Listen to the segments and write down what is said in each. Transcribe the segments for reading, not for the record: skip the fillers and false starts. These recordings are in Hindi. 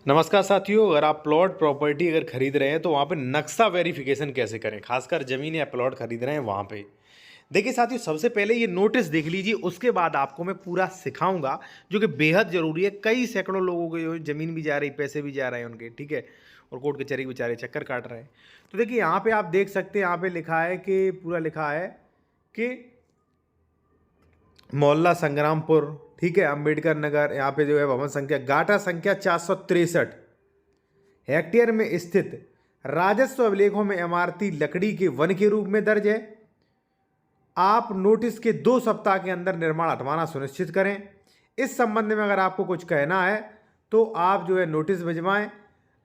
नमस्कार साथियों, अगर आप प्लॉट प्रॉपर्टी अगर खरीद रहे हैं तो वहाँ पे नक्शा वेरिफिकेशन कैसे करें, खासकर ज़मीन या प्लॉट खरीद रहे हैं वहाँ पे। देखिए साथियों, सबसे पहले ये नोटिस देख लीजिए, उसके बाद आपको मैं पूरा सिखाऊंगा जो कि बेहद ज़रूरी है। कई सैकड़ों लोगों के जो ज़मीन भी जा रही, पैसे भी जा रहे हैं उनके, ठीक है, और कोर्ट कचहरी बेचारे चक्कर काट रहे हैं। तो देखिए यहाँ पे आप देख सकते हैं, यहाँ पे लिखा है कि पूरा लिखा है कि मोहल्ला संग्रामपुर, ठीक है, अंबेडकर नगर, यहाँ पे जो है भवन संख्या गाटा संख्या 463 हेक्टेयर में स्थित राजस्व अभिलेखों में इमारती लकड़ी के वन के रूप में दर्ज है। आप नोटिस के 2 सप्ताह के अंदर निर्माण हटवाना सुनिश्चित करें। इस संबंध में अगर आपको कुछ कहना है तो आप जो है नोटिस भिजवाएं।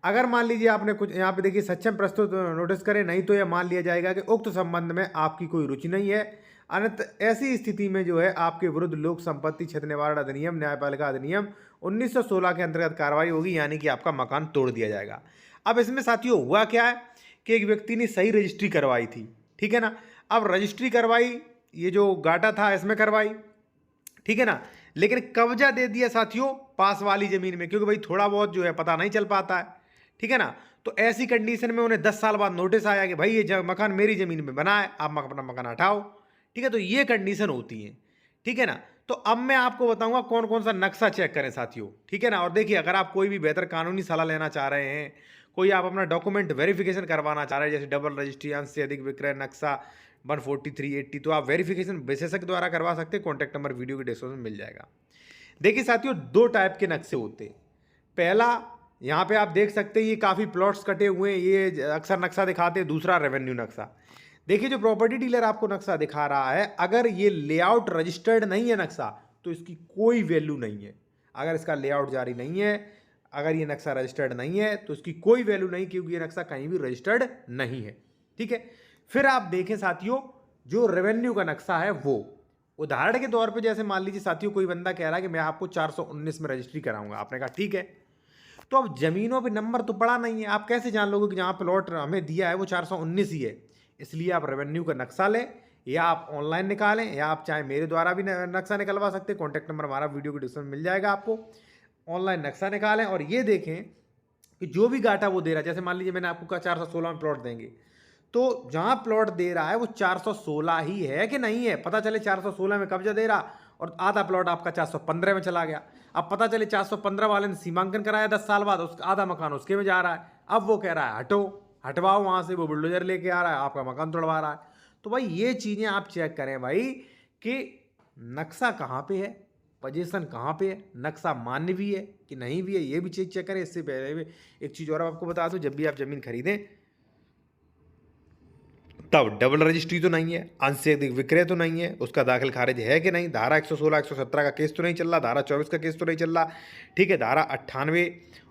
अगर मान लीजिए आपने कुछ यहाँ पे देखिए सक्षम प्रस्तुत नोटिस करें, नहीं तो यह मान लिया जाएगा कि उक्त संबंध में आपकी कोई रुचि नहीं है। अन्यथा ऐसी स्थिति में जो है आपके विरुद्ध लोक संपत्ति क्षेत्र निवारण अधिनियम, न्यायपालिका अधिनियम 1916 के अंतर्गत कार्रवाई होगी, यानी कि आपका मकान तोड़ दिया जाएगा। अब इसमें साथियों हुआ क्या है कि एक व्यक्ति ने सही रजिस्ट्री करवाई थी, ठीक है ना। अब रजिस्ट्री करवाई, ये जो गाटा था इसमें करवाई, ठीक है ना, लेकिन कब्जा दे दिया साथियों पास वाली जमीन में, क्योंकि भाई थोड़ा बहुत जो है पता नहीं चल पाता है, ठीक है ना। तो ऐसी कंडीशन में उन्हें 10 साल बाद नोटिस आया कि भाई ये मकान मेरी जमीन में बना है, आप अपना मकान हटाओ, ठीक है। तो ये कंडीशन होती है, ठीक है ना। तो अब मैं आपको बताऊंगा कौन कौन सा नक्शा चेक करें साथियों, ठीक है ना। और देखिए, अगर आप कोई भी बेहतर कानूनी सलाह लेना चाह रहे हैं, कोई आप अपना डॉक्यूमेंट वेरिफिकेशन करवाना चाह रहे हैं, जैसे डबल रजिस्ट्री, अंश से अधिक विक्रय, नक्शा 14380, तो आप वेरिफिकेशन विशेषज्ञ द्वारा करवा सकते हैं। कॉन्टैक्ट नंबर वीडियो के डिस्क्रिप्शन में मिल जाएगा। देखिए साथियों, 2 टाइप के नक्शे होते हैं। पहला, यहाँ पे आप देख सकते हैं, ये काफ़ी प्लॉट्स कटे हुए हैं, ये अक्सर नक्शा दिखाते हैं। दूसरा, रेवेन्यू नक्शा। देखिए, जो प्रॉपर्टी डीलर आपको नक्शा दिखा रहा है, अगर ये लेआउट रजिस्टर्ड नहीं है नक्शा, तो इसकी कोई वैल्यू नहीं है। अगर इसका लेआउट जारी नहीं है, अगर ये नक्शा रजिस्टर्ड नहीं है, तो इसकी कोई वैल्यू नहीं, क्योंकि ये नक्शा कहीं भी रजिस्टर्ड नहीं है, ठीक है। फिर आप देखें साथियों, जो रेवेन्यू का नक्शा है वो, उदाहरण के तौर पे जैसे मान लीजिए साथियों, कोई बंदा कह रहा है कि मैं आपको 419 में रजिस्ट्री कराऊंगा, आपने कहा ठीक है। तो अब जमीनों पे नंबर तो पड़ा नहीं है, आप कैसे जान लोगे कि जहाँ प्लॉट हमें दिया है वो 419 ही है। इसलिए आप रेवेन्यू का नक्शा लें, या आप ऑनलाइन निकालें, या आप चाहे मेरे द्वारा भी नक्शा निकलवा सकते हैं। कॉन्टैक्ट नंबर हमारा वीडियो के डिस्क्रिप्शन में मिल जाएगा आपको। ऑनलाइन नक्शा निकालें और ये देखें कि जो भी गाटा वो दे रहा है, जैसे मान लीजिए मैंने आपको कहा 416 में प्लॉट देंगे, तो जहां प्लॉट दे रहा है वो 416 ही है कि नहीं है। पता चले 416 में कब्जा दे रहा और आधा प्लॉट आपका 415 में चला गया। अब पता चले 415 वाले ने सीमांकन कराया 10 साल बाद, उसका आधा मकान उसके में जा रहा है। अब वो कह रहा है हटो, हटवाओ वहां से, वो बुलडोजर लेके आ रहा है, आपका मकान तोड़वा रहा है। तो भाई ये चीजें आप चेक करें भाई, कि नक्शा कहाँ पे है, पोजीशन कहाँ पे है, नक्शा मान्य भी है कि नहीं भी है, ये भी चीज चेक करें। इससे पहले एक चीज और आपको बता दूं, जब भी आप जमीन खरीदें तब डबल रजिस्ट्री तो नहीं है, अंश से अधिक विक्रय तो नहीं है, उसका दाखिल खारिज है कि नहीं, धारा 116 117 का केस तो नहीं चल रहा, धारा 24 का केस तो नहीं चल रहा, ठीक है, धारा 98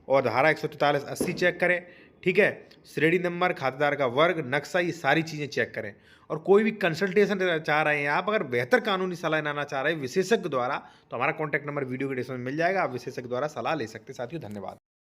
और धारा 143 80 चेक करें, ठीक है। श्रेणी नंबर, खातेदार का वर्ग, नक्शा, ये सारी चीज़ें चेक करें। और कोई भी कंसल्टेशन चाह रहे हैं आप, अगर बेहतर कानूनी सलाह लेना चाह रहे हैं विशेषज्ञ द्वारा, तो हमारा कॉन्टैक्ट नंबर वीडियो के डिस्क्रिप्शन में मिल जाएगा, आप विशेषज्ञ द्वारा सलाह ले सकते हैं साथियों। धन्यवाद।